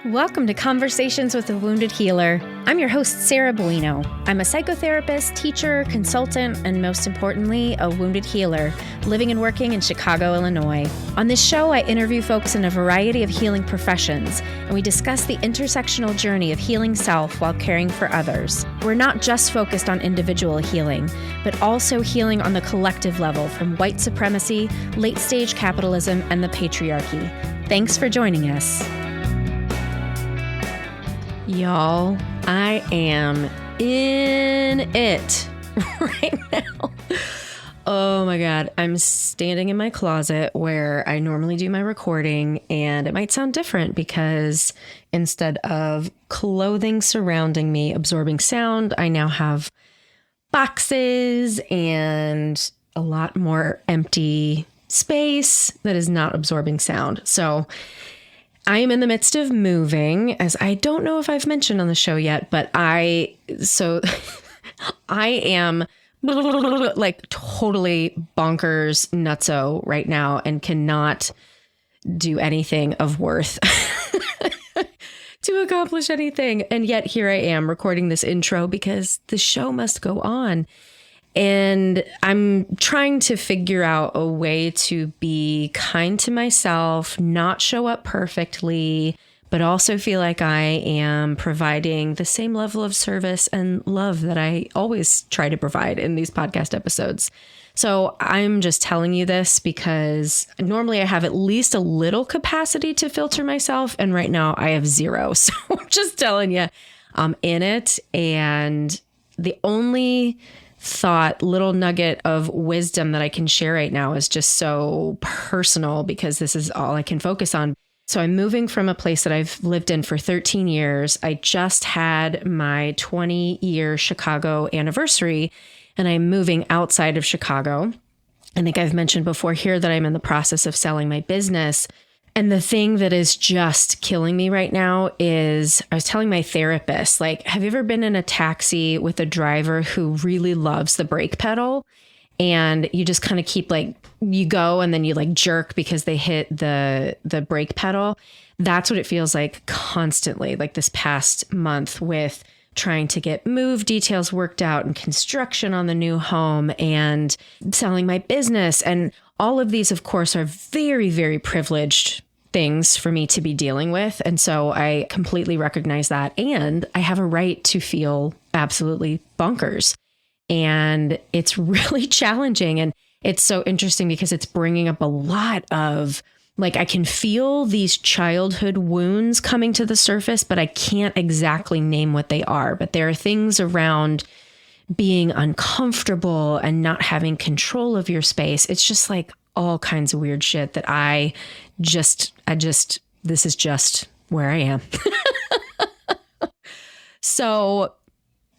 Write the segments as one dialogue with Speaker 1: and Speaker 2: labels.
Speaker 1: Welcome to Conversations with a Wounded Healer. I'm your host, Sarah Bueno. I'm a psychotherapist, teacher, consultant, and most importantly, a wounded healer living and working in Chicago, Illinois. On this show, I interview folks in a variety of healing professions, and we discuss the intersectional journey of healing self while caring for others. We're not just focused on individual healing, but also healing on the collective level from white supremacy, late-stage capitalism, and the patriarchy. Thanks for joining us. Y'all, I am in it right now. Oh my God. I'm standing in my closet where I normally do my recording, and it might sound different because instead of clothing surrounding me absorbing sound, I now have boxes and a lot more empty space that is not absorbing sound. So I am in the midst of moving, as I don't know if I've mentioned on the show yet, but I am like totally bonkers nutso right now and cannot do anything of worth to accomplish anything. And yet here I am recording this intro because the show must go on. And I'm trying to figure out a way to be kind to myself, not show up perfectly, but also feel like I am providing the same level of service and love that I always try to provide in these podcast episodes. So I'm just telling you this because normally I have at least a little capacity to filter myself, and right now I have zero. So I'm just telling you, I'm in it. And the only little nugget of wisdom that I can share right now is just so personal because this is all I can focus on. So I'm moving from a place that I've lived in for 13 years. I just had my 20-year Chicago anniversary, and I'm moving outside of Chicago. I think I've mentioned before here that I'm in the process of selling my business. And the thing that is just killing me right now is I was telling my therapist, like, have you ever been in a taxi with a driver who really loves the brake pedal? And you just kind of keep like, you go and then you like jerk because they hit the brake pedal. That's what it feels like constantly, like this past month with trying to get move details worked out and construction on the new home and selling my business. And all of these, of course, are very, very privileged things for me to be dealing with. And so I completely recognize that. And I have a right to feel absolutely bonkers. And it's really challenging. And it's so interesting because it's bringing up a lot of, like, I can feel these childhood wounds coming to the surface, but I can't exactly name what they are. But there are things around being uncomfortable and not having control of your space. It's just like all kinds of weird shit that this is just where I am. So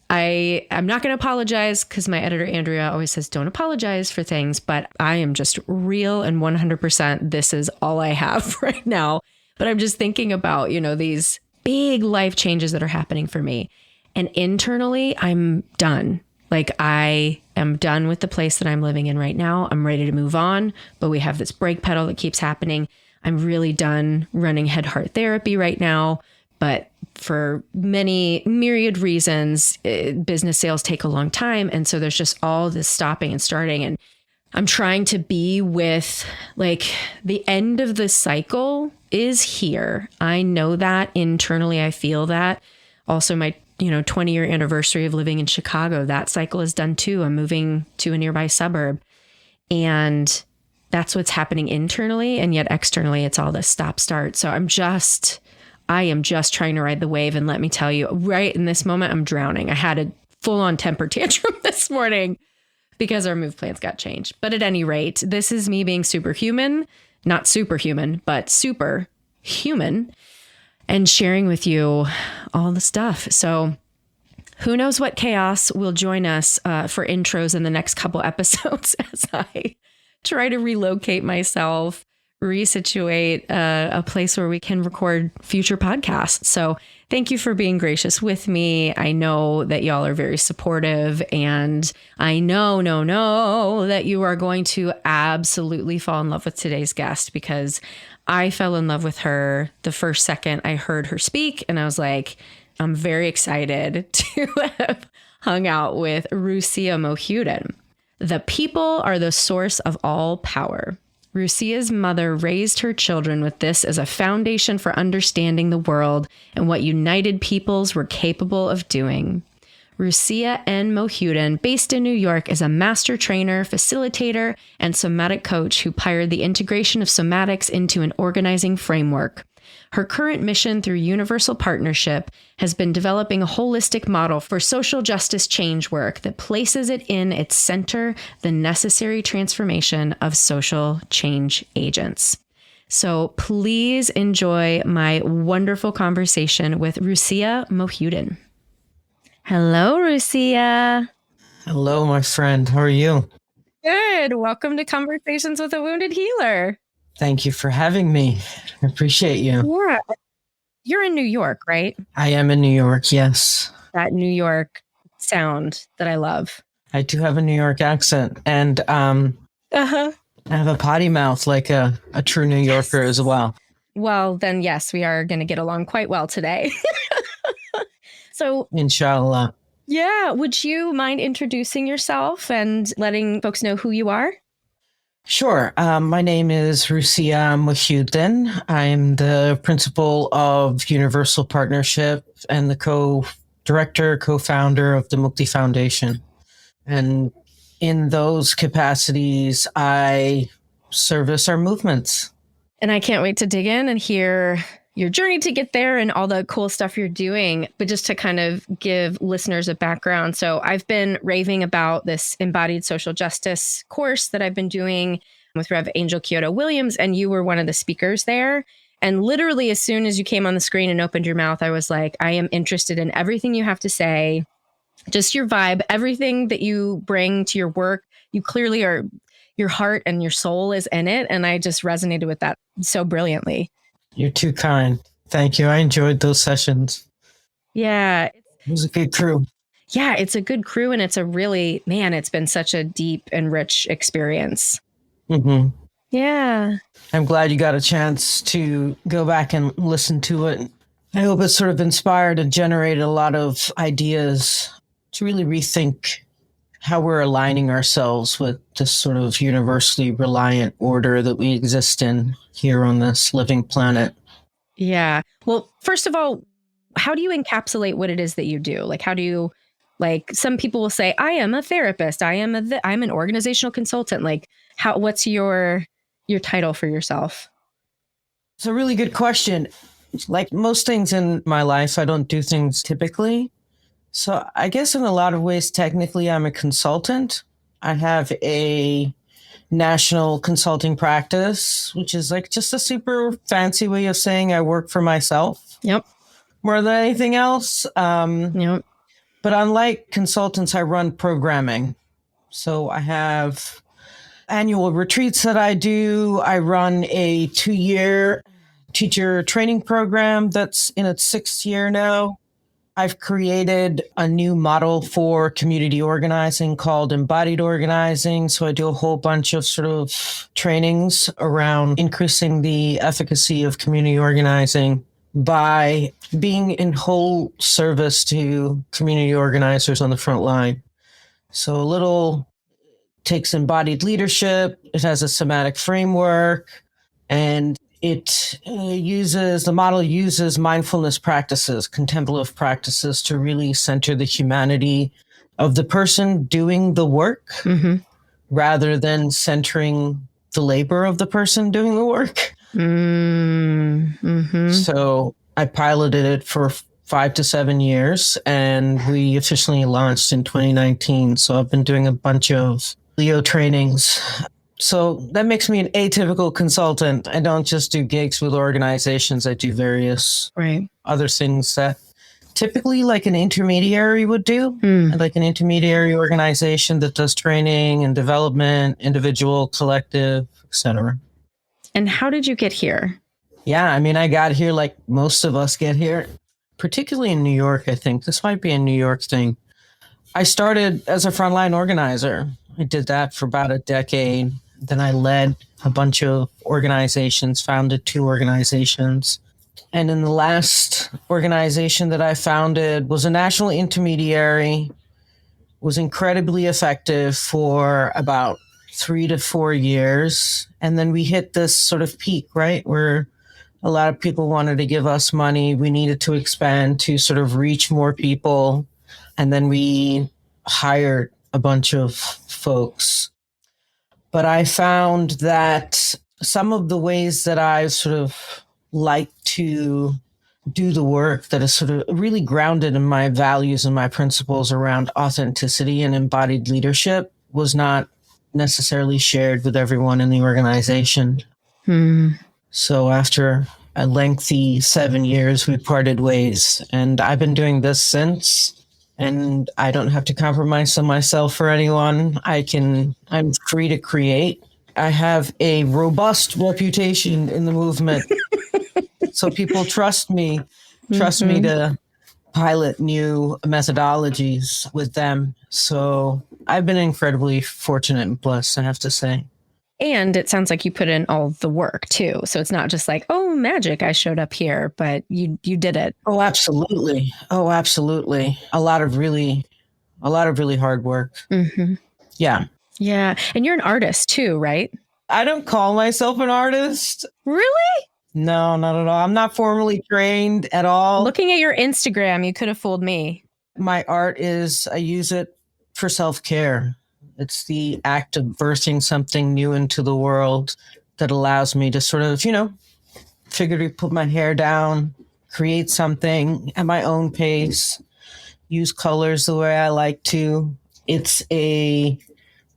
Speaker 1: I'm not going to apologize because my editor, Andrea, always says, don't apologize for things, but I am just real and 100%. This is all I have right now. But I'm just thinking about, these big life changes that are happening for me. And internally, I'm done. Like, I am done with the place that I'm living in right now. I'm ready to move on, but we have this brake pedal that keeps happening. I'm really done running head heart therapy right now, but for many myriad reasons, business sales take a long time. And so there's just all this stopping and starting. And I'm trying to be with, like, the end of the cycle is here. I know that internally. I feel that. Also, my 20-year anniversary of living in Chicago, that cycle is done too. I'm moving to a nearby suburb. And that's what's happening internally. And yet externally, it's all this stop start. So I am just trying to ride the wave. And let me tell you, right in this moment, I'm drowning. I had a full-on temper tantrum this morning because our move plans got changed. But at any rate, this is me being superhuman, not superhuman, but superhuman, and sharing with you all the stuff. So who knows what chaos will join us for intros in the next couple episodes as I try to relocate myself, resituate a place where we can record future podcasts. So thank you for being gracious with me. I know that y'all are very supportive, and I know that you are going to absolutely fall in love with today's guest, because I fell in love with her the first second I heard her speak, and I was like, I'm very excited to have hung out with Rusia Mohiuddin. The people are the source of all power. Rusia's mother raised her children with this as a foundation for understanding the world and what united peoples were capable of doing. Rusia N. Mohiuddin, based in New York, is a master trainer, facilitator, and somatic coach who pioneered the integration of somatics into an organizing framework. Her current mission through Universal Partnership has been developing a holistic model for social justice change work that places it in its center the necessary transformation of social change agents. So please enjoy my wonderful conversation with Rusia Mohiuddin. Hello, Rusia.
Speaker 2: Hello, my friend. How are you?
Speaker 1: Good. Welcome to Conversations with a Wounded Healer.
Speaker 2: Thank you for having me. I appreciate you.
Speaker 1: Yeah. You're in New York, right?
Speaker 2: I am in New York, yes.
Speaker 1: That New York sound that I love.
Speaker 2: I do have a New York accent, and I have a potty mouth like a true New Yorker as well.
Speaker 1: Well, then, yes, we are going to get along quite well today. So,
Speaker 2: Inshallah.
Speaker 1: Yeah. Would you mind introducing yourself and letting folks know who you are?
Speaker 2: Sure. My name is Rusia Mohiuddin. I'm the principal of Universal Partnership and the co-director, co-founder of the Mukti Foundation. And in those capacities, I service our movements.
Speaker 1: And I can't wait to dig in and hear your journey to get there and all the cool stuff you're doing. But just to kind of give listeners a background. So I've been raving about this embodied social justice course that I've been doing with Rev. Angel Kyoto Williams, and you were one of the speakers there. And literally, as soon as you came on the screen and opened your mouth, I was like, I am interested in everything you have to say, just your vibe, everything that you bring to your work. You clearly are, your heart and your soul is in it. And I just resonated with that so brilliantly.
Speaker 2: You're too kind. Thank you. I enjoyed those sessions.
Speaker 1: Yeah.
Speaker 2: It was a good crew.
Speaker 1: Yeah, it's a good crew. And it's a really, man, it's been such a deep and rich experience.
Speaker 2: Mm-hmm.
Speaker 1: Yeah.
Speaker 2: I'm glad you got a chance to go back and listen to it. I hope it sort of inspired and generated a lot of ideas to really rethink how we're aligning ourselves with this sort of universally reliant order that we exist in here on this living planet.
Speaker 1: Yeah. Well, first of all, how do you encapsulate what it is that you do? Like, how do you, like, some people will say, I am a therapist. I'm an organizational consultant. Like, what's your title for yourself?
Speaker 2: It's a really good question. Like most things in my life, I don't do things typically. So I guess in a lot of ways, technically, I'm a consultant. I have a national consulting practice, which is like just a super fancy way of saying I work for myself.
Speaker 1: Yep.
Speaker 2: More than anything else.
Speaker 1: Yep.
Speaker 2: But unlike consultants, I run programming. So I have annual retreats that I do. I run a 2-year teacher training program that's in its 6th year now. I've created a new model for community organizing called embodied organizing. So I do a whole bunch of sort of trainings around increasing the efficacy of community organizing by being in whole service to community organizers on the front line. So a little takes embodied leadership. It has a somatic framework, and the model uses mindfulness practices, contemplative practices to really center the humanity of the person doing the work rather than centering the labor of the person doing the work.
Speaker 1: Mm-hmm.
Speaker 2: So I piloted it for 5 to 7 years, and we officially launched in 2019. So I've been doing a bunch of Leo trainings. So that makes me an atypical consultant. I don't just do gigs with organizations. I do various other things that typically like an intermediary would do, like an intermediary organization that does training and development, individual, collective, etc.
Speaker 1: And how did you get here?
Speaker 2: Yeah, I mean, I got here like most of us get here, particularly in New York, I think. This might be a New York thing. I started as a frontline organizer. I did that for about a decade. Then I led a bunch of organizations, founded 2 organizations. And in the last organization that I founded was a national intermediary, was incredibly effective for about 3 to 4 years. And then we hit this sort of peak, right? Where a lot of people wanted to give us money. We needed to expand to sort of reach more people. And then we hired a bunch of folks. But I found that some of the ways that I sort of like to do the work that is sort of really grounded in my values and my principles around authenticity and embodied leadership was not necessarily shared with everyone in the organization. So after a lengthy 7 years, we parted ways, and I've been doing this since. And I don't have to compromise on myself for anyone. I'm free to create. I have a robust reputation in the movement. So people trust me to pilot new methodologies with them. So I've been incredibly fortunate and blessed, I have to say.
Speaker 1: And it sounds like you put in all the work too. So it's not just like, oh, magic, I showed up here, but you did it.
Speaker 2: Oh, absolutely. Oh, absolutely. A lot of really hard work.
Speaker 1: Mm-hmm.
Speaker 2: Yeah.
Speaker 1: Yeah. And you're an artist too, right?
Speaker 2: I don't call myself an artist.
Speaker 1: Really?
Speaker 2: No, not at all. I'm not formally trained at all.
Speaker 1: Looking at your Instagram, you could have fooled me.
Speaker 2: My art I use it for self-care. It's the act of birthing something new into the world that allows me to sort of, figuratively put my hair down, create something at my own pace, use colors the way I like to. It's a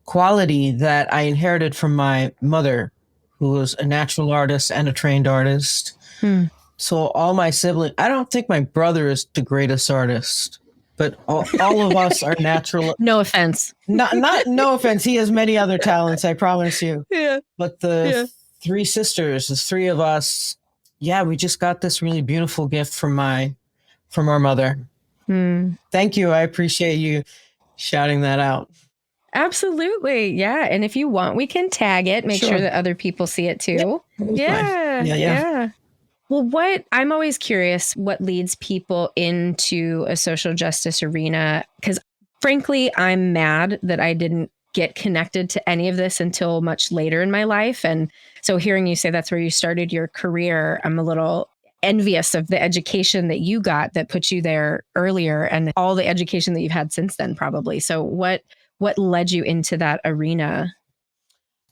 Speaker 2: quality that I inherited from my mother, who was a natural artist and a trained artist. So all my siblings, I don't think my brother is the greatest artist, but all of us are natural.
Speaker 1: No offense.
Speaker 2: No offense. He has many other talents, I promise you.
Speaker 1: Yeah.
Speaker 2: But the 3 sisters, the 3 of us, we just got this really beautiful gift from our mother. Thank you. I appreciate you shouting that out.
Speaker 1: Absolutely. Yeah. And if you want, we can tag it, make sure that other people see it too. Yeah. Well, I'm always curious what leads people into a social justice arena, because frankly, I'm mad that I didn't get connected to any of this until much later in my life. And so hearing you say that's where you started your career, I'm a little envious of the education that you got that put you there earlier and all the education that you've had since then, probably. So what led you into that arena?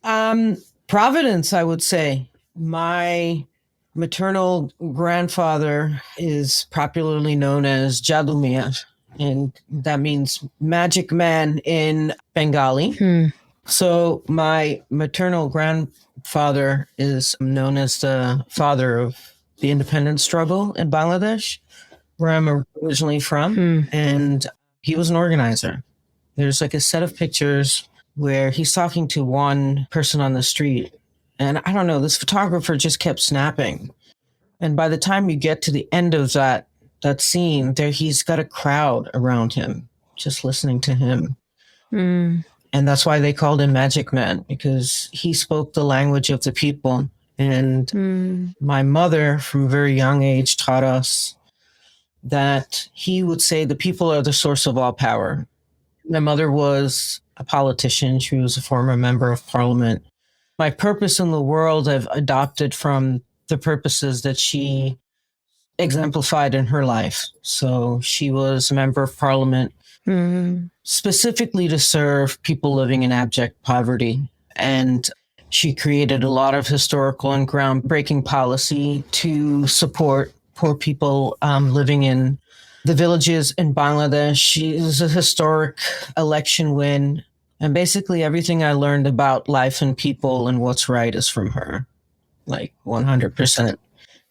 Speaker 2: Providence, I would say. My maternal grandfather is popularly known as Jadumia, and that means magic man in Bengali. So my maternal grandfather is known as the father of the independence struggle in Bangladesh, where I'm originally from, and he was an organizer. There's like a set of pictures where he's talking to one person on the street. And I don't know, this photographer just kept snapping. And by the time you get to the end of that scene, he's got a crowd around him, just listening to him. And that's why they called him Magic Man, because he spoke the language of the people. And my mother, from a very young age, taught us that he would say the people are the source of all power. My mother was a politician. She was a former member of parliament. My purpose in the world I've adopted from the purposes that she exemplified in her life. So she was a member of parliament specifically to serve people living in abject poverty. And she created a lot of historical and groundbreaking policy to support poor people living in the villages in Bangladesh. She was a historic election win. And basically everything I learned about life and people and what's right is from her, like 100%.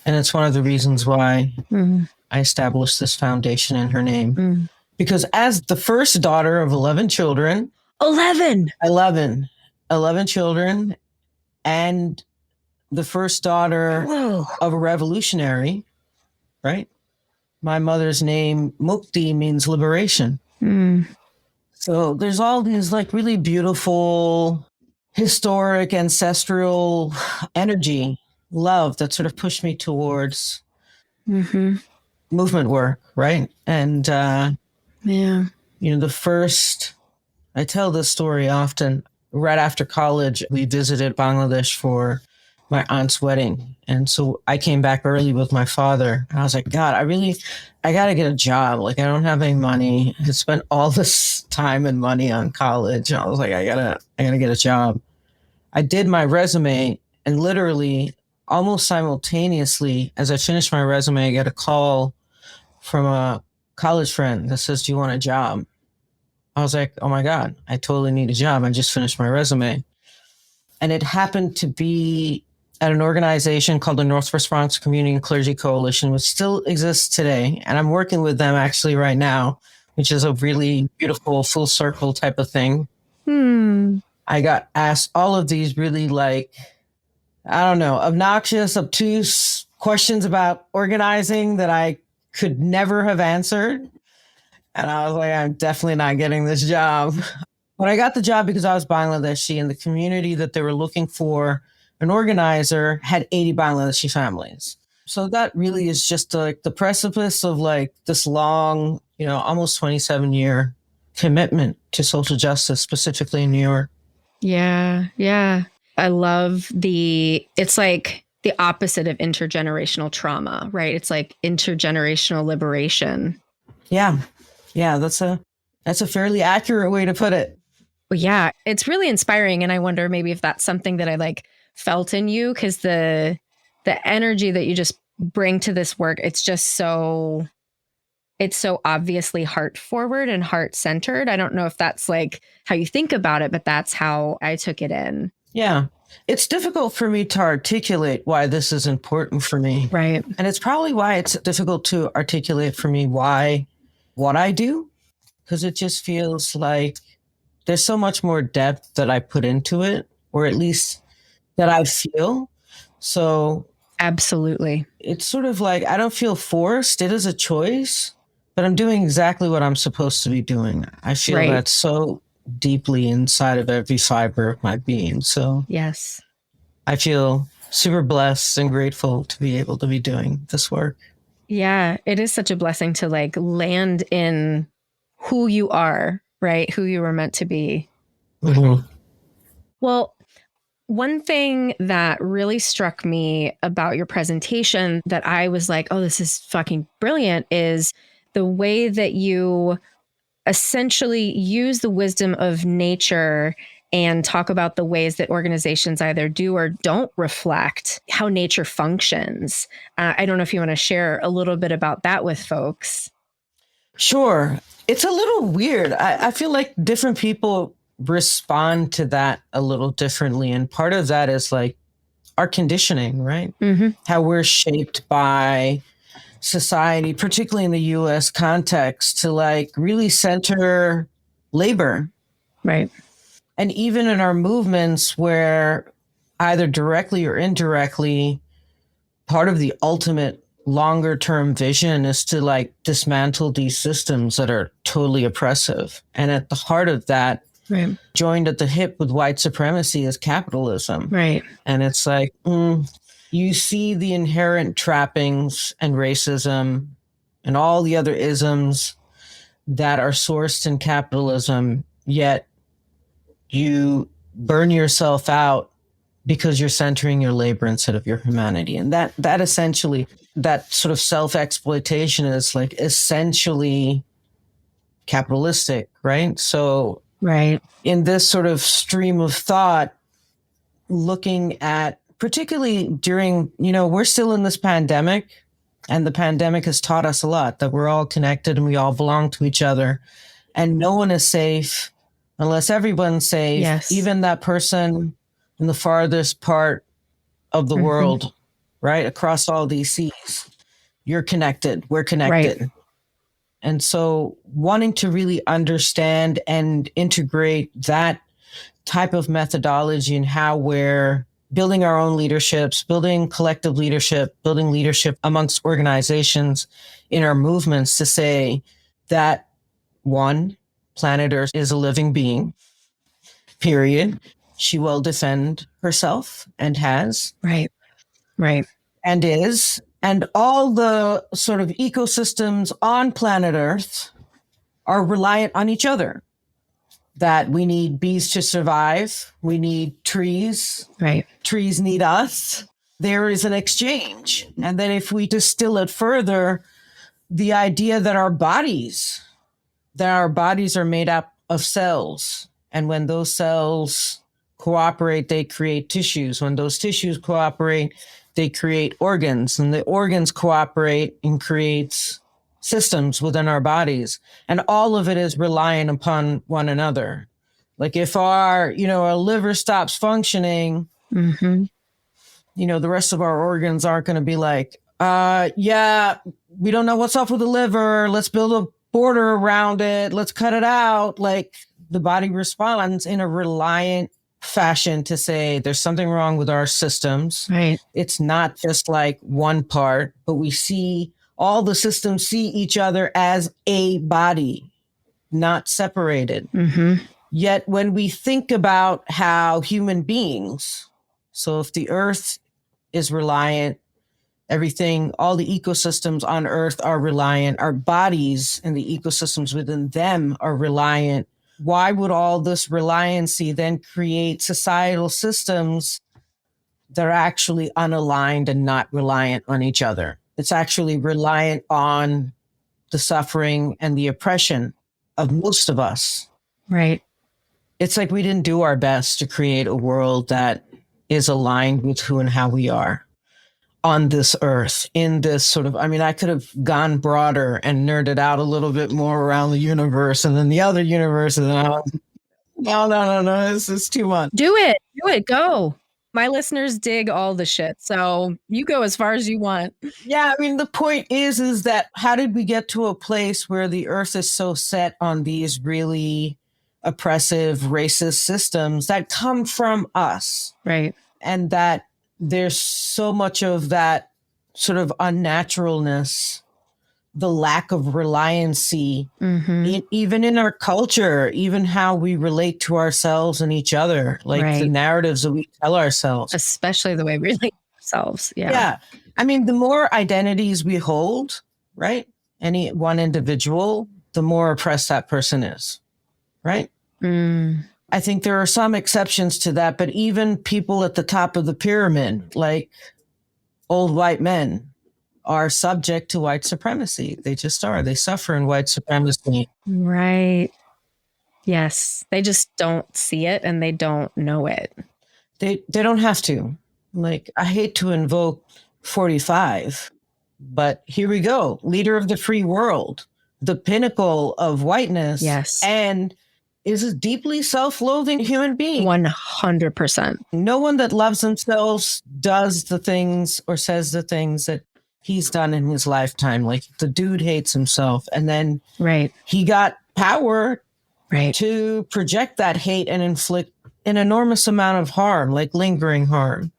Speaker 2: And it's one of the reasons why I established this foundation in her name. Because as the first daughter of 11 children.
Speaker 1: 11
Speaker 2: children. And the first daughter of a revolutionary, right? My mother's name, Mukti, means liberation. So there's all these like really beautiful, historic, ancestral energy, love that sort of pushed me towards movement work, right? And, the first, I tell this story often, right after college, we visited Bangladesh for my aunt's wedding. And so I came back early with my father. And I was like, God, I got to get a job. Like, I don't have any money. I spent all this time and money on college. And I was like, I gotta get a job. I did my resume, and literally almost simultaneously as I finished my resume, I get a call from a college friend that says, do you want a job? I was like, oh my God, I totally need a job. I just finished my resume. And it happened to be at an organization called the Northwest Bronx Community and Clergy Coalition, which still exists today. And I'm working with them actually right now, which is a really beautiful full circle type of thing. I got asked all of these really obnoxious, obtuse questions about organizing that I could never have answered. And I was like, I'm definitely not getting this job. But I got the job because I was Bangladeshi, and the community that they were looking for an organizer had 80 Bangladeshi families. So that really is just like the precipice of like this long, almost 27-year commitment to social justice, specifically in New York.
Speaker 1: Yeah. Yeah. I love it's like the opposite of intergenerational trauma, right? It's like intergenerational liberation.
Speaker 2: Yeah. Yeah. That's a fairly accurate way to put it.
Speaker 1: Well, yeah, it's really inspiring. And I wonder maybe if that's something that I like felt in you, because the energy that you just bring to this work, it's so obviously heart forward and heart centered. I don't know if that's like how you think about it, but that's how I took it in.
Speaker 2: Yeah. It's difficult for me to articulate why this is important for me.
Speaker 1: Right.
Speaker 2: And it's probably why it's difficult to articulate for me what I do, because it just feels like there's so much more depth that I put into it, or at least that I feel. So
Speaker 1: absolutely.
Speaker 2: It's sort of like, I don't feel forced. It is a choice, but I'm doing exactly what I'm supposed to be doing. I feel that so deeply inside of every fiber of my being. So
Speaker 1: yes,
Speaker 2: I feel super blessed and grateful to be able to be doing this work.
Speaker 1: Yeah, it is such a blessing to like land in who you are, right? Who you were meant to be.
Speaker 2: Mm-hmm.
Speaker 1: Well, one thing that really struck me about your presentation that I was like, oh, this is fucking brilliant, is the way that you essentially use the wisdom of nature and talk about the ways that organizations either do or don't reflect how nature functions. I don't know if you want to share a little bit about that with folks.
Speaker 2: Sure. It's a little weird. I feel like different people respond to that a little differently. And part of that is like our conditioning, right? Mm-hmm. How we're shaped by society, particularly in the US context, to like really center labor.
Speaker 1: Right.
Speaker 2: And even in our movements where either directly or indirectly, part of the ultimate longer term vision is to like dismantle these systems that are totally oppressive. And at the heart of that, right, joined at the hip with white supremacy, is capitalism.
Speaker 1: Right.
Speaker 2: And it's like, you see the inherent trappings and racism and all the other isms that are sourced in capitalism, yet you burn yourself out because you're centering your labor instead of your humanity. And that essentially, that sort of self-exploitation is like essentially capitalistic, right? So
Speaker 1: right,
Speaker 2: in this sort of stream of thought, looking at, particularly during, we're still in this pandemic, and the pandemic has taught us a lot, that we're all connected and we all belong to each other, and no one is safe unless everyone's safe.
Speaker 1: Yes.
Speaker 2: Even that person in the farthest part of the world, right? Across all these seas, you're connected, we're connected. Right. And so wanting to really understand and integrate that type of methodology and how we're building our own leaderships, building collective leadership, building leadership amongst organizations in our movements to say that one, planet Earth is a living being, period. She will defend herself and has.
Speaker 1: Right. Right.
Speaker 2: And is. And all the sort of ecosystems on planet Earth are reliant on each other. That we need bees to survive. We need trees.
Speaker 1: Right.
Speaker 2: Trees need us. There is an exchange. And then if we distill it further, the idea that our bodies are made up of cells. And when those cells cooperate, they create tissues. When those tissues cooperate, they create organs. And the organs cooperate and creates systems within our bodies. And all of it is reliant upon one another. Like if our liver stops functioning,
Speaker 1: Mm-hmm.
Speaker 2: the rest of our organs aren't going to be like, we don't know what's up with the liver. Let's build a border around it. Let's cut it out. Like the body responds in a reliant fashion to say there's something wrong with our systems.
Speaker 1: Right.
Speaker 2: It's not just like one part, but we see all the systems see each other as a body, not separated.
Speaker 1: Mm-hmm.
Speaker 2: Yet when we think about how human beings, so if the earth is reliant, everything, all the ecosystems on earth are reliant, our bodies and the ecosystems within them are reliant. Why would all this reliancy then create societal systems that are actually unaligned and not reliant on each other? It's actually reliant on the suffering and the oppression of most of us.
Speaker 1: Right.
Speaker 2: It's like we didn't do our best to create a world that is aligned with who and how we are on this earth, in this sort of, I could have gone broader and nerded out a little bit more around the universe and then the other universe. And then I was, no, this is too much.
Speaker 1: Do it. Go. My listeners dig all the shit. So you go as far as you want.
Speaker 2: Yeah. The point is that how did we get to a place where the earth is so set on these really oppressive, racist systems that come from us?
Speaker 1: Right.
Speaker 2: And that there's so much of that sort of unnaturalness, the lack of reliancy, even in our culture, even how we relate to ourselves and each other, like the narratives that we tell ourselves.
Speaker 1: Especially the way we relate to ourselves. Yeah.
Speaker 2: Yeah. The more identities we hold, right? Any one individual, the more oppressed that person is, right?
Speaker 1: Mm.
Speaker 2: I think there are some exceptions to that, but even people at the top of the pyramid, like old white men, are subject to white supremacy. They just are. They suffer in white supremacy.
Speaker 1: Right. Yes. They just don't see it and they don't know it.
Speaker 2: They don't have to. Like, I hate to invoke 45, but here we go. Leader of the free world, the pinnacle of whiteness.
Speaker 1: Yes.
Speaker 2: And is a deeply self-loathing human being.
Speaker 1: 100%.
Speaker 2: No one that loves themselves does the things or says the things that he's done in his lifetime. Like the dude hates himself. And then he got power to project that hate and inflict an enormous amount of harm, like lingering harm.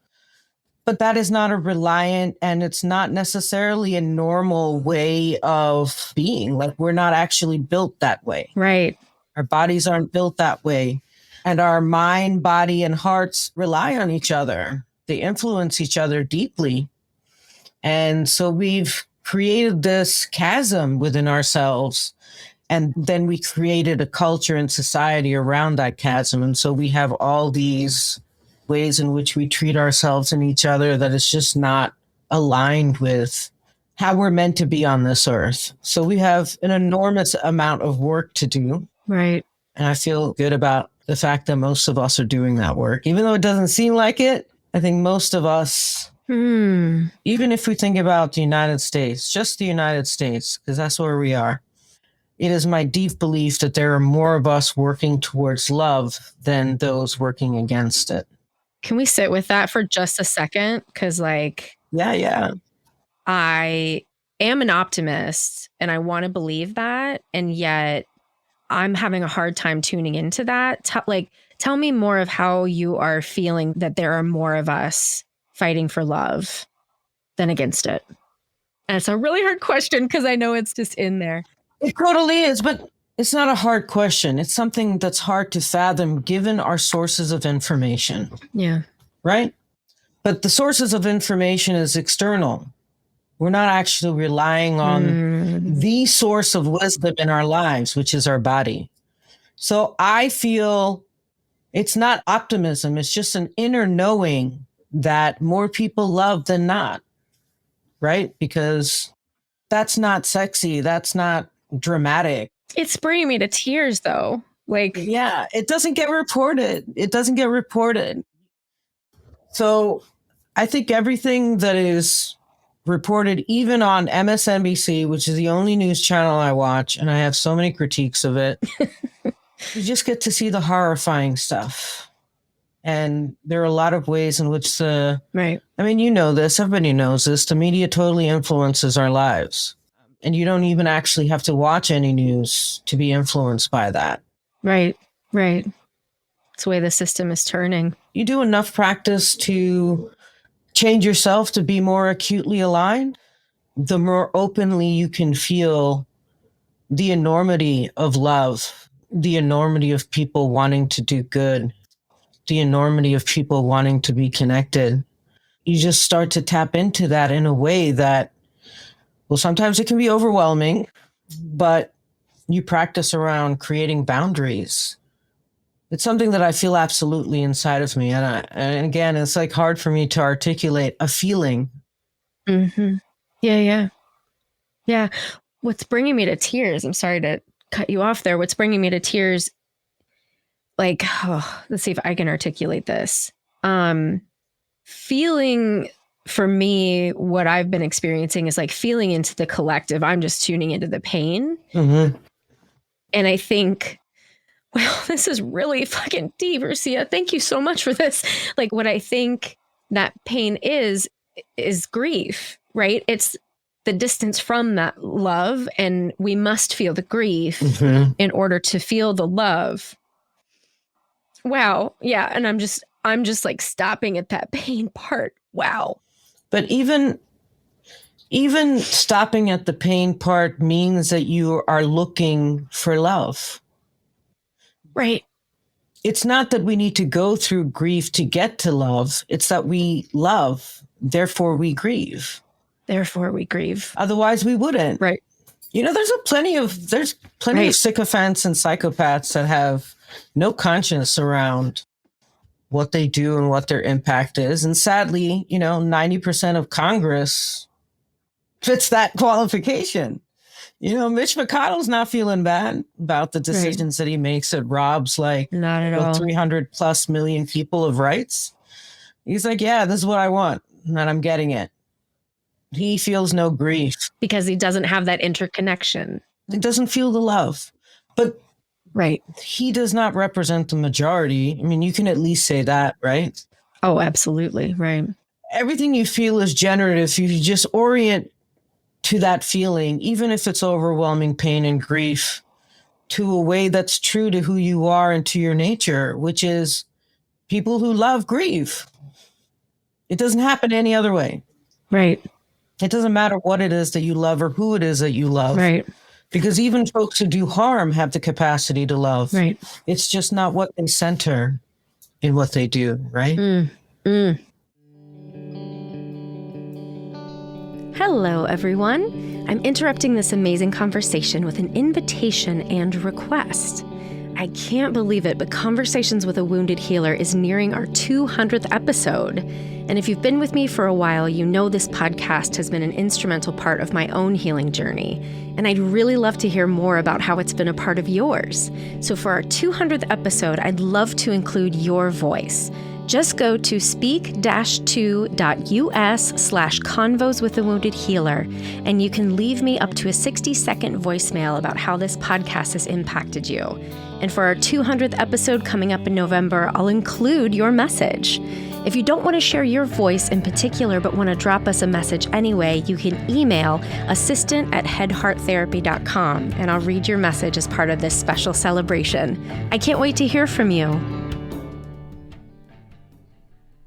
Speaker 2: But that is not a reliant, and it's not necessarily a normal way of being. Like we're not actually built that way.
Speaker 1: Right.
Speaker 2: Our bodies aren't built that way. And our mind, body, and hearts rely on each other. They influence each other deeply. And so we've created this chasm within ourselves. And then we created a culture and society around that chasm. And so we have all these ways in which we treat ourselves and each other that is just not aligned with how we're meant to be on this earth. So we have an enormous amount of work to do.
Speaker 1: Right.
Speaker 2: And I feel good about the fact that most of us are doing that work. Even though it doesn't seem like it, I think most of us, even if we think about the United States, just the United States, because that's where we are, it is my deep belief that there are more of us working towards love than those working against it.
Speaker 1: Can we sit with that for just a second? Because
Speaker 2: Yeah.
Speaker 1: I am an optimist and I want to believe that. And yet I'm having a hard time tuning into that. Tell me more of how you are feeling that there are more of us fighting for love than against it. And it's a really hard question because I know it's just in there.
Speaker 2: It totally is, but it's not a hard question. It's something that's hard to fathom given our sources of information.
Speaker 1: Yeah.
Speaker 2: Right? But the sources of information is external. We're not actually relying on the source of wisdom in our lives, which is our body. So I feel it's not optimism. It's just an inner knowing that more people love than not, right? Because that's not sexy. That's not dramatic.
Speaker 1: It's bringing me to tears, though.
Speaker 2: Yeah, it doesn't get reported. So I think everything that is reported, even on MSNBC, which is the only news channel I watch, and I have so many critiques of it, you just get to see the horrifying stuff. And there are a lot of ways in which
Speaker 1: right.
Speaker 2: I mean, you know this, everybody knows this, the media totally influences our lives. And you don't even actually have to watch any news to be influenced by that.
Speaker 1: Right. It's the way the system is turning.
Speaker 2: You do enough practice to change yourself to be more acutely aligned, the more openly you can feel the enormity of love, the enormity of people wanting to do good, the enormity of people wanting to be connected. You just start to tap into that in a way that, well, sometimes it can be overwhelming, but you practice around creating boundaries. It's something that I feel absolutely inside of me. And again, it's like hard for me to articulate a feeling.
Speaker 1: Mm-hmm. Yeah. What's bringing me to tears, I'm sorry to cut you off there. What's bringing me to tears, let's see if I can articulate this. Feeling for me, what I've been experiencing is like feeling into the collective. I'm just tuning into the pain.
Speaker 2: Mm-hmm.
Speaker 1: And I think, well, this is really fucking deep, Rusia. Thank you so much for this. Like what I think that pain is grief, right? It's the distance from that love. And we must feel the grief in order to feel the love. Wow. Yeah. And I'm just like stopping at that pain part. Wow.
Speaker 2: But even stopping at the pain part means that you are looking for love.
Speaker 1: Right.
Speaker 2: It's not that we need to go through grief to get to love. It's that we love, therefore we grieve. Otherwise we wouldn't.
Speaker 1: Right.
Speaker 2: You know, there's plenty of sycophants and psychopaths that have no conscience around what they do and what their impact is. And sadly, 90% of Congress fits that qualification. Mitch McConnell's not feeling bad about the decisions that he makes that robs
Speaker 1: not at all
Speaker 2: 300 plus million people of rights. He's like, yeah, this is what I want, and I'm getting it. He feels no grief.
Speaker 1: Because he doesn't have that interconnection.
Speaker 2: He doesn't feel the love. But
Speaker 1: right.
Speaker 2: He does not represent the majority. I mean, you can at least say that, right?
Speaker 1: Oh, absolutely. Right.
Speaker 2: Everything you feel is generative. You just orient to that feeling, even if it's overwhelming pain and grief, to a way that's true to who you are and to your nature, which is people who love grieve. It doesn't happen any other way.
Speaker 1: Right.
Speaker 2: It doesn't matter what it is that you love or who it is that you love.
Speaker 1: Right.
Speaker 2: Because even folks who do harm have the capacity to love.
Speaker 1: Right.
Speaker 2: It's just not what they center in what they do, right?
Speaker 1: Hello, everyone. I'm interrupting this amazing conversation with an invitation and request. I can't believe it, but Conversations with a Wounded Healer is nearing our 200th episode. And if you've been with me for a while, you know this podcast has been an instrumental part of my own healing journey. And I'd really love to hear more about how it's been a part of yours. So for our 200th episode, I'd love to include your voice. Just go to speak-2.us/convos with a wounded healer, and you can leave me up to a 60-second voicemail about how this podcast has impacted you. And for our 200th episode coming up in November, I'll include your message. If you don't want to share your voice in particular, but want to drop us a message anyway, you can email assistant@headhearttherapy.com, and I'll read your message as part of this special celebration. I can't wait to hear from you.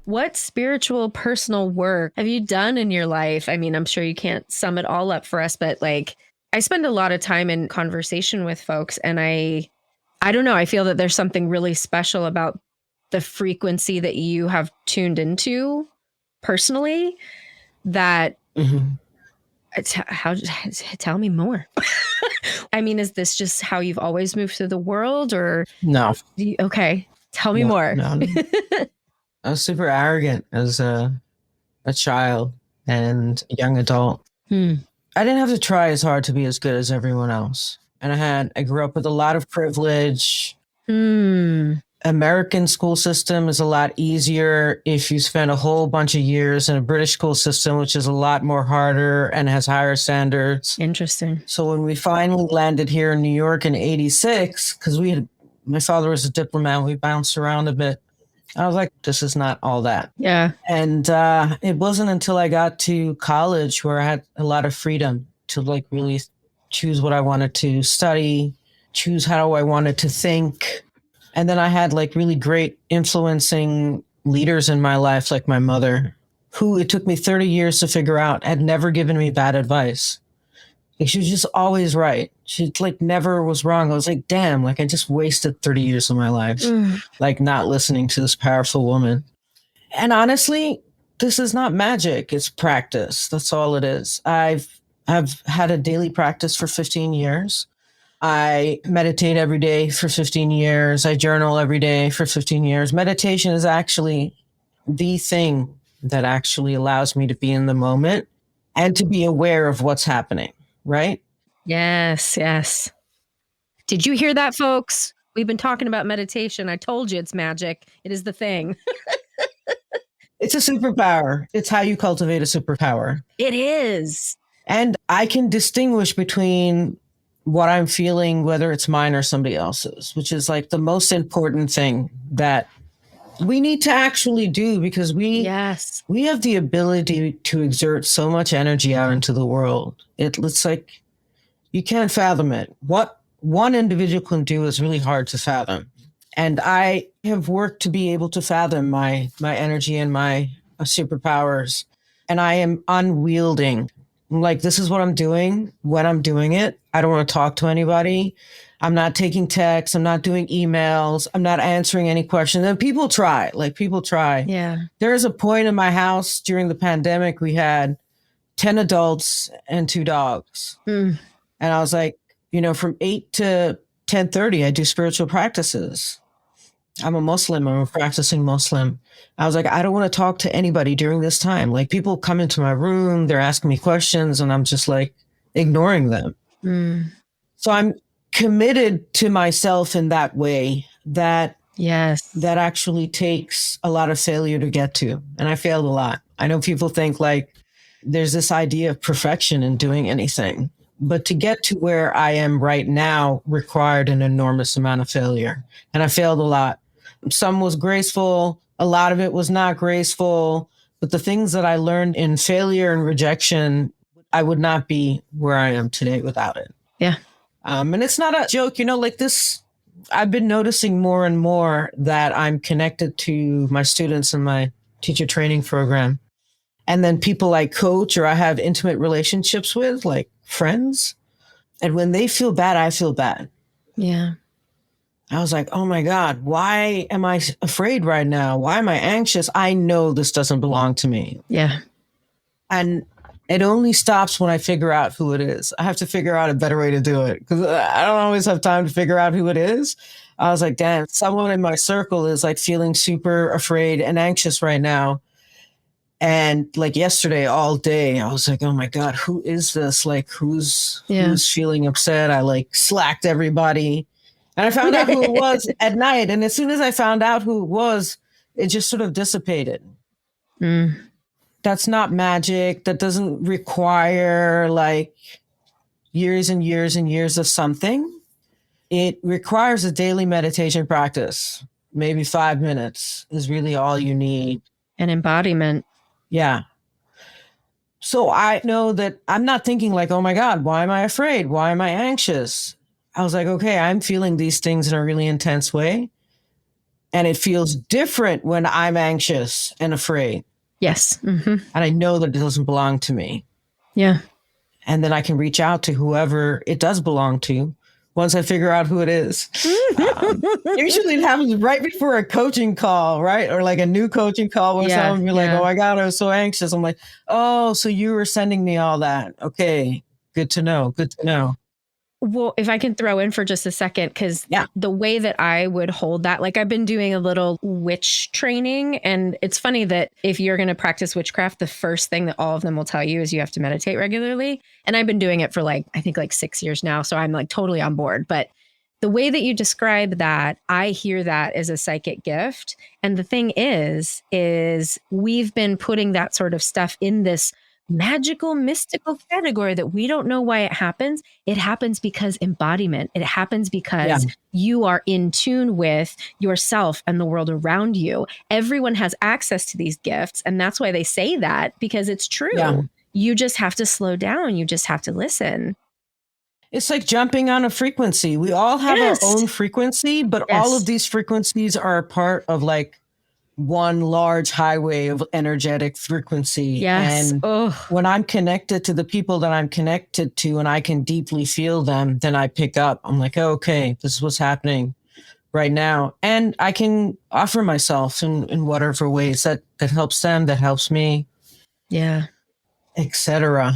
Speaker 1: What spiritual personal work have you done in your life? I mean, I'm sure you can't sum it all up for us, but like I spend a lot of time in conversation with folks, and I don't know, I feel that there's something really special about the frequency that you have tuned into personally that tell me more. I mean, is this just how you've always moved through the world, or
Speaker 2: No.
Speaker 1: Okay, tell me more.
Speaker 2: No. I was super arrogant as a child and a young adult. I didn't have to try as hard to be as good as everyone else. And I grew up with a lot of privilege. American school system is a lot easier if you spend a whole bunch of years in a British school system, which is a lot more harder and has higher standards.
Speaker 1: Interesting.
Speaker 2: So when we finally landed here in New York in 86, because my father was a diplomat, we bounced around a bit. I was like, this is not all that.
Speaker 1: Yeah.
Speaker 2: And it wasn't until I got to college where I had a lot of freedom to like really choose what I wanted to study, choose how I wanted to think. And then I had like really great influencing leaders in my life, like my mother, who it took me 30 years to figure out had never given me bad advice. Like she was just always right. She like never was wrong. I was like, damn, like I just wasted 30 years of my life, like not listening to this powerful woman. And honestly, this is not magic. It's practice. That's all it is. I've had a daily practice for 15 years. I meditate every day for 15 years. I journal every day for 15 years. Meditation is actually the thing that actually allows me to be in the moment and to be aware of what's happening. Right?
Speaker 1: Yes, yes. Did you hear that, folks? We've been talking about meditation. I told you it's magic. It is the thing.
Speaker 2: It's a superpower. It's how you cultivate a superpower.
Speaker 1: It is.
Speaker 2: And I can distinguish between what I'm feeling, whether it's mine or somebody else's, which is like the most important thing that we need to actually do, because we have the ability to exert so much energy out into the world. It's like you can't fathom it. What one individual can do is really hard to fathom. And I have worked to be able to fathom my energy and my superpowers. And I am unwielding. Like, this is what I'm doing when I'm doing it. I don't want to talk to anybody. I'm not taking texts. I'm not doing emails. I'm not answering any questions. And people try.
Speaker 1: Yeah.
Speaker 2: There is a point in my house during the pandemic, we had 10 adults and 2 dogs. And I was like, from 8 to 10:30, I do spiritual practices. I'm a Muslim. I'm a practicing Muslim. I was like, I don't want to talk to anybody during this time. Like, people come into my room, they're asking me questions, and I'm just like ignoring them. So I'm committed to myself in that way that actually takes a lot of failure to get to. And I failed a lot. I know people think like there's this idea of perfection in doing anything, but to get to where I am right now required an enormous amount of failure. And I failed a lot. Some was graceful. A lot of it was not graceful. But the things that I learned in failure and rejection, I would not be where I am today without it.
Speaker 1: Yeah.
Speaker 2: And it's not a joke, like this. I've been noticing more and more that I'm connected to my students in my teacher training program. And then people I coach or I have intimate relationships with, like friends. And when they feel bad, I feel bad.
Speaker 1: Yeah.
Speaker 2: I was like, oh my God, why am I afraid right now? Why am I anxious? I know this doesn't belong to me.
Speaker 1: Yeah.
Speaker 2: And it only stops when I figure out who it is. I have to figure out a better way to do it because I don't always have time to figure out who it is. I was like, damn, someone in my circle is like feeling super afraid and anxious right now. And like yesterday, all day, I was like, oh my God, who is this? Like, who's feeling upset? I like slacked everybody. And I found out who it was at night. And as soon as I found out who it was, it just sort of dissipated. That's not magic. That doesn't require like years and years and years of something. It requires a daily meditation practice. Maybe 5 minutes is really all you need.
Speaker 1: An embodiment.
Speaker 2: Yeah. So I know that I'm not thinking like, oh my God, why am I afraid? Why am I anxious? I was like, okay, I'm feeling these things in a really intense way. And it feels different when I'm anxious and afraid.
Speaker 1: Yes. Mm-hmm.
Speaker 2: And I know that it doesn't belong to me.
Speaker 1: Yeah.
Speaker 2: And then I can reach out to whoever it does belong to once I figure out who it is. Usually it happens right before a coaching call, right? Or like a new coaching call where someone will be like, oh my God, I was so anxious. I'm like, oh, so you were sending me all that. Okay. Good to know. Good to know.
Speaker 1: Well, if I can throw in for just a second, because the way that I would hold that, like I've been doing a little witch training, and it's funny that if you're going to practice witchcraft, the first thing that all of them will tell you is you have to meditate regularly. And I've been doing it for I think 6 years now. So I'm totally on board. But the way that you describe that, I hear that as a psychic gift. And the thing is we've been putting that sort of stuff in this magical, mystical category that we don't know why it happens. It happens because embodiment. It happens because you are in tune with yourself and the world around you. Everyone has access to these gifts. And that's why they say that, because it's true. Yeah. You just have to slow down. You just have to listen.
Speaker 2: It's like jumping on a frequency. We all have our own frequency, but all of these frequencies are a part of one large highway of energetic frequency.
Speaker 1: Yes.
Speaker 2: And when I'm connected to the people that I'm connected to and I can deeply feel them, then I pick up. I'm like, oh, okay, this is what's happening right now. And I can offer myself in whatever ways that helps them, that helps me.
Speaker 1: Yeah.
Speaker 2: Etc.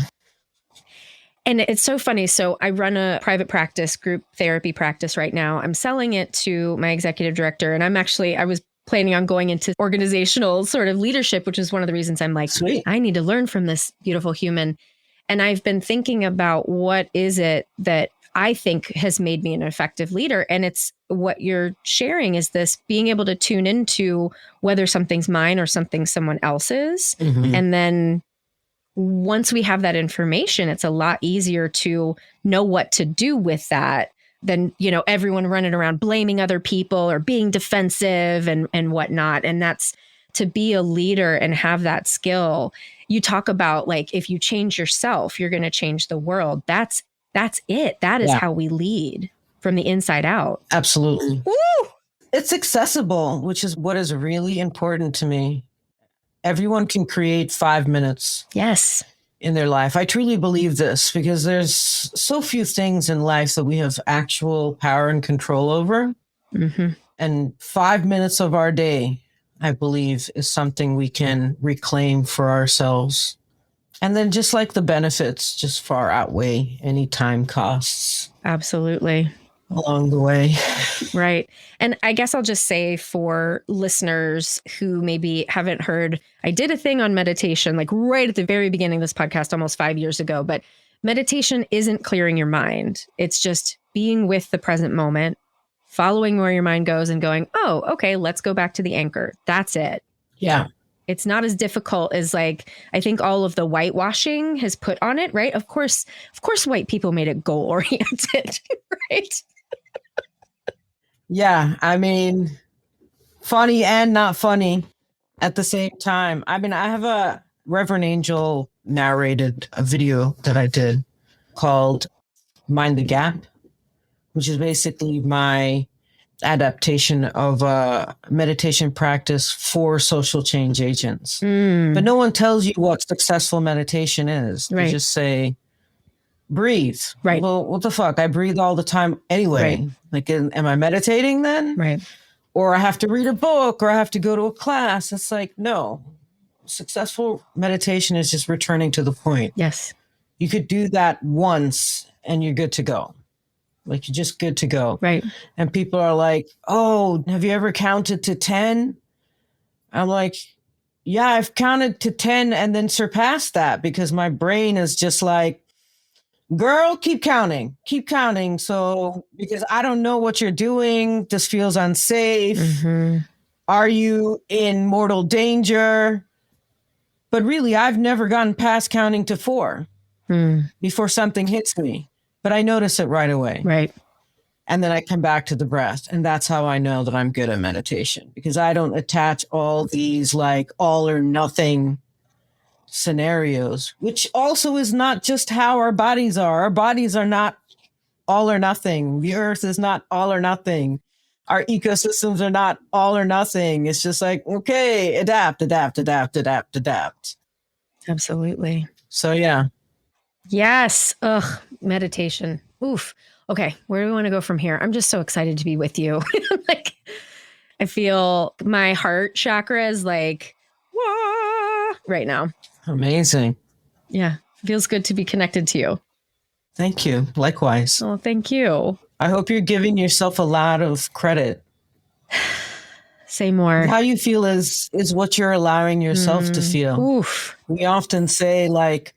Speaker 1: And it's so funny. So I run a private practice, group therapy practice right now. I'm selling it to my executive director. And I was planning on going into organizational sort of leadership, which is one of the reasons I'm like, sweet, I need to learn from this beautiful human. And I've been thinking about what is it that I think has made me an effective leader. And it's what you're sharing is this being able to tune into whether something's mine or something someone else's. Mm-hmm. And then once we have that information, it's a lot easier to know what to do with that than, everyone running around blaming other people or being defensive and whatnot. And that's to be a leader and have that skill. You talk about if you change yourself, you're going to change the world. That's it. That is how we lead from the inside out.
Speaker 2: Absolutely. Woo! It's accessible, which is what is really important to me. Everyone can create 5 minutes.
Speaker 1: Yes.
Speaker 2: In their life. I truly believe this because there's so few things in life that we have actual power and control over. Mm-hmm. And 5 minutes of our day, I believe, is something we can reclaim for ourselves. And then just the benefits just far outweigh any time costs.
Speaker 1: Absolutely.
Speaker 2: Along the way.
Speaker 1: Right. And I guess I'll just say for listeners who maybe haven't heard, I did a thing on meditation, right at the very beginning of this podcast, almost 5 years ago, but meditation isn't clearing your mind. It's just being with the present moment, following where your mind goes and going, oh, okay, let's go back to the anchor. That's it.
Speaker 2: Yeah.
Speaker 1: It's not as difficult as I think all of the whitewashing has put on it, right? Of course, white people made it goal oriented, right?
Speaker 2: Yeah, I mean, funny and not funny at the same time. I mean, I have a Reverend Angel narrated a video that I did called Mind the Gap, which is basically my adaptation of a meditation practice for social change agents. But no one tells you what successful meditation is. Right. They just say, breathe. Right. Well, what the fuck? I breathe all the time anyway. Right. Am I meditating then?
Speaker 1: Right.
Speaker 2: Or I have to read a book or I have to go to a class. It's no. Successful meditation is just returning to the point.
Speaker 1: Yes.
Speaker 2: You could do that once and you're good to go. You're just good to go.
Speaker 1: Right.
Speaker 2: And people are like, oh, have you ever counted to 10? I'm like, yeah, I've counted to 10 and then surpassed that because my brain is just girl, keep counting. So, because I don't know what you're doing. This feels unsafe. Mm-hmm. Are you in mortal danger? But really, I've never gotten past counting to 4 before something hits me. But I notice it right away.
Speaker 1: Right.
Speaker 2: And then I come back to the breath. And that's how I know that I'm good at meditation because I don't attach all these all or nothing scenarios, which also is not just how our bodies are. Our bodies are not all or nothing. The earth is not all or nothing. our ecosystems are not all or nothing. It's just like, okay, adapt, adapt, adapt, adapt, adapt.
Speaker 1: Absolutely.
Speaker 2: So yeah.
Speaker 1: Yes. Ugh. Meditation. Oof. Okay. Where do we want to go from here? I'm just so excited to be with you. Like, I feel my heart chakra is like, wah, right now.
Speaker 2: Amazing.
Speaker 1: Yeah. Feels good to be connected to you.
Speaker 2: Thank you. Likewise.
Speaker 1: Oh, thank you.
Speaker 2: I hope you're giving yourself a lot of credit.
Speaker 1: Say more.
Speaker 2: How you feel is what you're allowing yourself to feel.
Speaker 1: Oof.
Speaker 2: We often say like,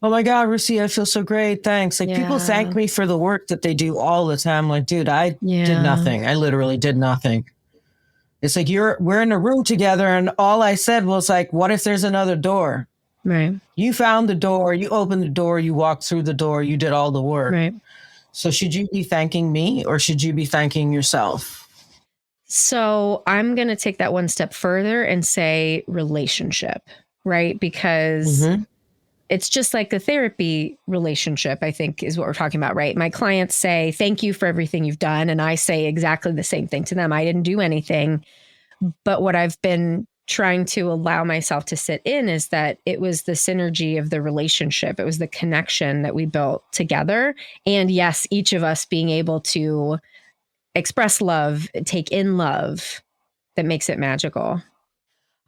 Speaker 2: oh my God, Rusia, I feel so great. Thanks. Like people thank me for the work that they do all the time. Like, dude, I did nothing. I literally did nothing. It's like we're in a room together and all I said was like, what if there's another door?
Speaker 1: Right.
Speaker 2: You found the door, you opened the door, you walked through the door, you did all the work.
Speaker 1: Right.
Speaker 2: So should you be thanking me or should you be thanking yourself?
Speaker 1: So I'm going to take that one step further and say relationship, right? Because it's just like the therapy relationship, I think is what we're talking about, right? My clients say, thank you for everything you've done. And I say exactly the same thing to them. I didn't do anything. But what I've been trying to allow myself to sit in is that it was the synergy of the relationship. It was the connection that we built together. And yes, each of us being able to express love, take in love, that makes it magical.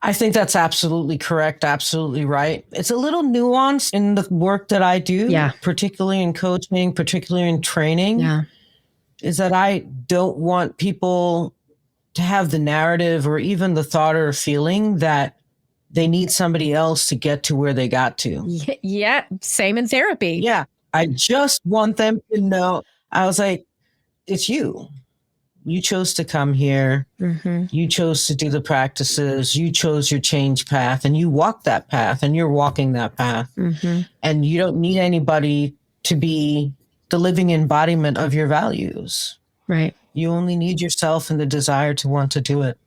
Speaker 2: I think that's absolutely correct. Absolutely right. It's a little nuanced in the work that I do, particularly in coaching, particularly in training, is that I don't want people to have the narrative or even the thought or feeling that they need somebody else to get to where they got to.
Speaker 1: Yeah. Same in therapy.
Speaker 2: Yeah. I just want them to know. I was like, it's you. You chose to come here. You chose to do the practices. You chose your change path and you walked that path and you're walking that path. And you don't need anybody to be the living embodiment of your values.
Speaker 1: Right.
Speaker 2: You only need yourself and the desire to want to do it.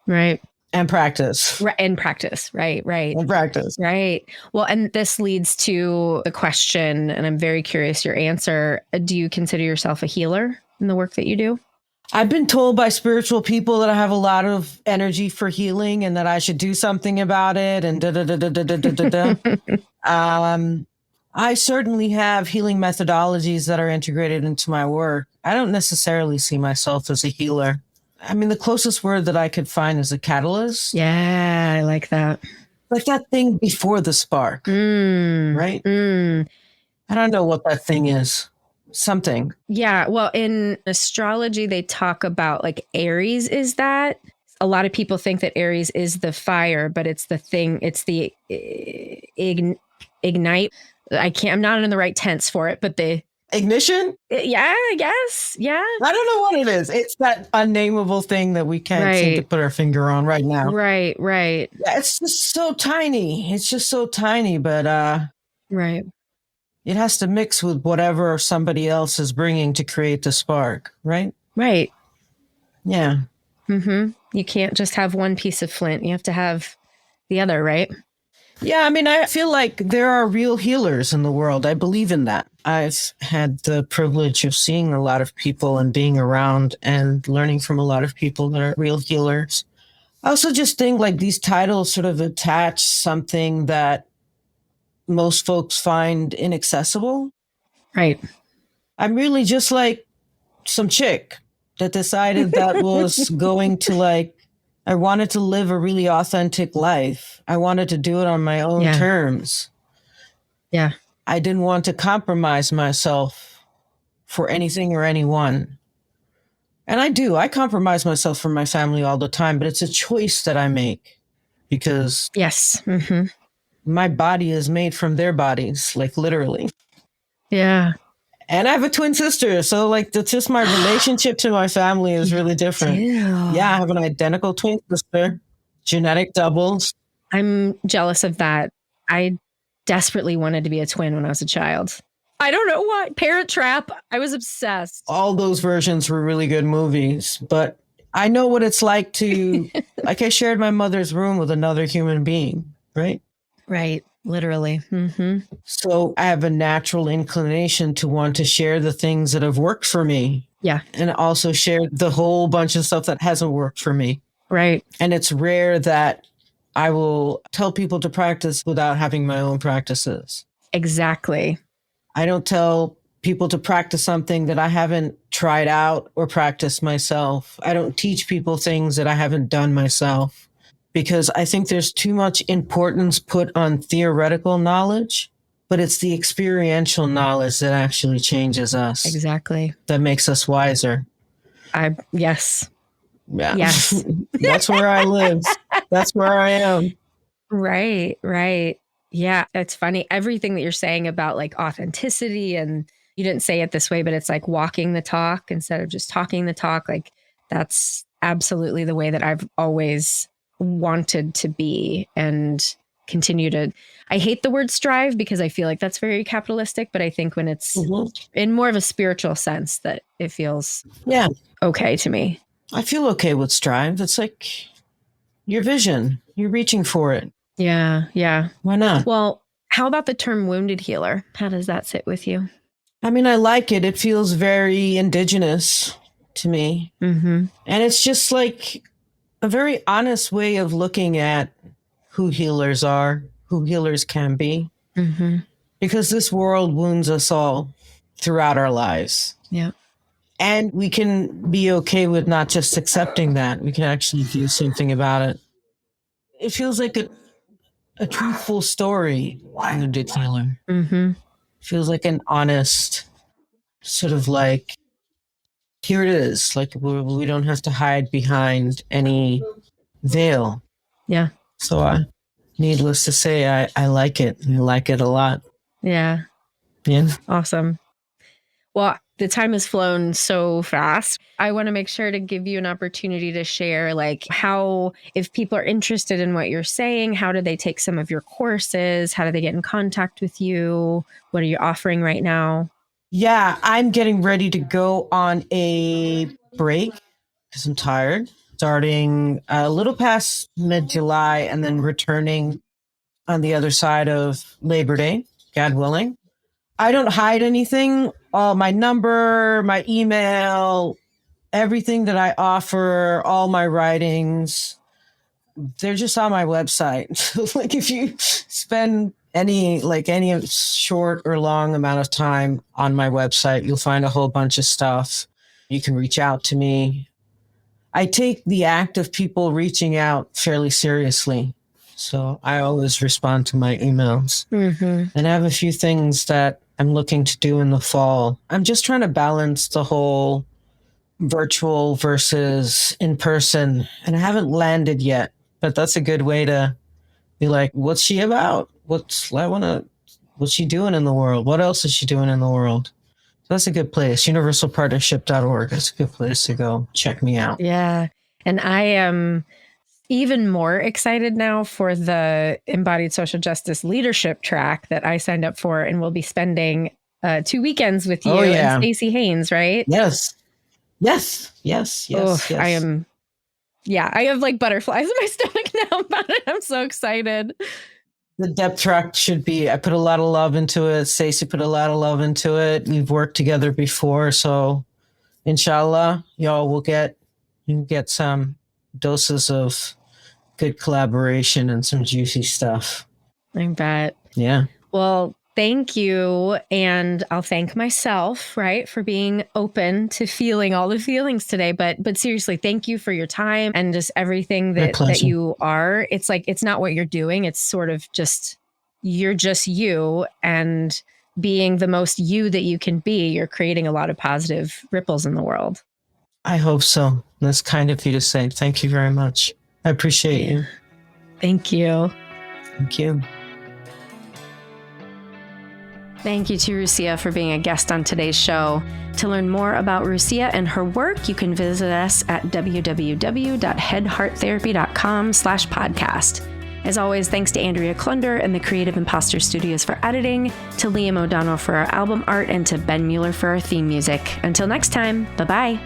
Speaker 1: Right.
Speaker 2: And practice.
Speaker 1: Right. And practice. Right. Right.
Speaker 2: And practice.
Speaker 1: Right. Well, and this leads to the question, and I'm very curious your answer. Do you consider yourself a healer in the work that you do?
Speaker 2: I've been told by spiritual people that I have a lot of energy for healing and that I should do something about it and I certainly have healing methodologies that are integrated into my work. I don't necessarily see myself as a healer. I mean, the closest word that I could find is a catalyst.
Speaker 1: Yeah, I like that.
Speaker 2: Like that thing before the spark, right? I don't know what that thing is. Something.
Speaker 1: Yeah. Well, in astrology, they talk about like Aries is that. A lot of people think that Aries is the fire, but it's the thing. It's the ignite. I'm not in the right tense for it, but the
Speaker 2: ignition.
Speaker 1: Yeah, I guess. Yeah.
Speaker 2: I don't know what it is. It's that unnameable thing that we can't seem to put our finger on right now.
Speaker 1: Right. Right.
Speaker 2: Yeah, it's just so tiny. It's just so tiny, but
Speaker 1: right.
Speaker 2: It has to mix with whatever somebody else is bringing to create the spark, right?
Speaker 1: Right.
Speaker 2: Yeah.
Speaker 1: You can't just have one piece of flint. You have to have the other, right?
Speaker 2: Yeah, I mean, I feel like there are real healers in the world. I believe in that. I've had the privilege of seeing a lot of people and being around and learning from a lot of people that are real healers. I also just think like these titles sort of attach something that most folks find inaccessible.
Speaker 1: Right.
Speaker 2: I'm really just like some chick that decided that was going to like, I wanted to live a really authentic life. I wanted to do it on my own terms.
Speaker 1: Yeah.
Speaker 2: I didn't want to compromise myself for anything or anyone. And I compromise myself for my family all the time, but it's a choice that I make because my body is made from their bodies, like literally.
Speaker 1: Yeah.
Speaker 2: And I have a twin sister. So like that's just my relationship to my family is really different. Yeah, I have an identical twin sister, genetic doubles.
Speaker 1: I'm jealous of that. I desperately wanted to be a twin when I was a child. I don't know why. Parent Trap. I was obsessed.
Speaker 2: All those versions were really good movies, but I know what it's like to, like I shared my mother's room with another human being, right?
Speaker 1: Right. Literally. Mm-hmm.
Speaker 2: So I have a natural inclination to want to share the things that have worked for me.
Speaker 1: Yeah.
Speaker 2: And also share the whole bunch of stuff that hasn't worked for me.
Speaker 1: Right.
Speaker 2: And it's rare that I will tell people to practice without having my own practices.
Speaker 1: Exactly.
Speaker 2: I don't tell people to practice something that I haven't tried out or practiced myself. I don't teach people things that I haven't done myself, because I think there's too much importance put on theoretical knowledge, but it's the experiential knowledge that actually changes us.
Speaker 1: Exactly.
Speaker 2: That makes us wiser.
Speaker 1: Yes.
Speaker 2: Yeah.
Speaker 1: Yes.
Speaker 2: That's where I live. That's where I am.
Speaker 1: Right. Right. Yeah. It's funny. Everything that you're saying about like authenticity, and you didn't say it this way, but it's like walking the talk instead of just talking the talk. Like that's absolutely the way that I've always wanted to be and continue to. I hate the word strive because I feel like that's very capitalistic, but I think when it's in more of a spiritual sense that it feels okay to me.
Speaker 2: I feel okay with strive. It's like your vision. You're reaching for it.
Speaker 1: Yeah. Yeah.
Speaker 2: Why not?
Speaker 1: Well, how about the term wounded healer? How does that sit with you?
Speaker 2: I mean, I like it. It feels very indigenous to me.
Speaker 1: Mm-hmm.
Speaker 2: And it's just like a very honest way of looking at who healers are, who healers can be.
Speaker 1: Mm-hmm.
Speaker 2: Because this world wounds us all throughout our lives.
Speaker 1: Yeah.
Speaker 2: And we can be okay with not just accepting that. We can actually do something about it. It feels like a truthful story, wounded healer.
Speaker 1: Mm-hmm.
Speaker 2: Feels like an honest sort of like, here it is. Like we don't have to hide behind any veil.
Speaker 1: Yeah.
Speaker 2: So needless to say, I like it. I like it a lot.
Speaker 1: Yeah.
Speaker 2: Yeah.
Speaker 1: Awesome. Well, the time has flown so fast. I want to make sure to give you an opportunity to share like how, if people are interested in what you're saying, how do they take some of your courses? How do they get in contact with you? What are you offering right now?
Speaker 2: Yeah, I'm getting ready to go on a break because I'm tired. Starting a little past mid-July and then returning on the other side of Labor Day, God willing. I don't hide anything. My number, my email, everything that I offer, all my writings, they're just on my website. Like if you spend any short or long amount of time on my website, you'll find a whole bunch of stuff. You can reach out to me. I take the act of people reaching out fairly seriously. So I always respond to my emails. Mm-hmm. And I have a few things that I'm looking to do in the fall. I'm just trying to balance the whole virtual versus in person. And I haven't landed yet, but that's a good way to be like, what's she about? What's she doing in the world? What else is she doing in the world? So that's a good place. Universalpartnership.org. That's a good place to go. Check me out.
Speaker 1: Yeah. And I am even more excited now for the Embodied Social Justice Leadership track that I signed up for and will be spending 2 weekends with you and Stacey Haynes, right?
Speaker 2: Yes.
Speaker 1: I am. Yeah, I have like butterflies in my stomach now about it. I'm so excited.
Speaker 2: The depth track should be, I put a lot of love into it. Stacey put a lot of love into it. We've worked together before. So inshallah, y'all will get some doses of good collaboration and some juicy stuff.
Speaker 1: I bet.
Speaker 2: Yeah.
Speaker 1: Well, thank you. And I'll thank myself, right, for being open to feeling all the feelings today. But seriously, thank you for your time and just everything that you are. It's like, it's not what you're doing. It's sort of just, you're just you, and being the most you that you can be, you're creating a lot of positive ripples in the world.
Speaker 2: I hope so. That's kind of you to say. Thank you very much. I appreciate you.
Speaker 1: Thank you.
Speaker 2: Thank you.
Speaker 1: Thank you to Rusia for being a guest on today's show. To learn more about Rusia and her work, you can visit us at www.headhearttherapy.com/podcast. As always, thanks to Andrea Klunder and the Creative Imposter Studios for editing, to Liam O'Donnell for our album art, and to Ben Mueller for our theme music. Until next time, bye-bye.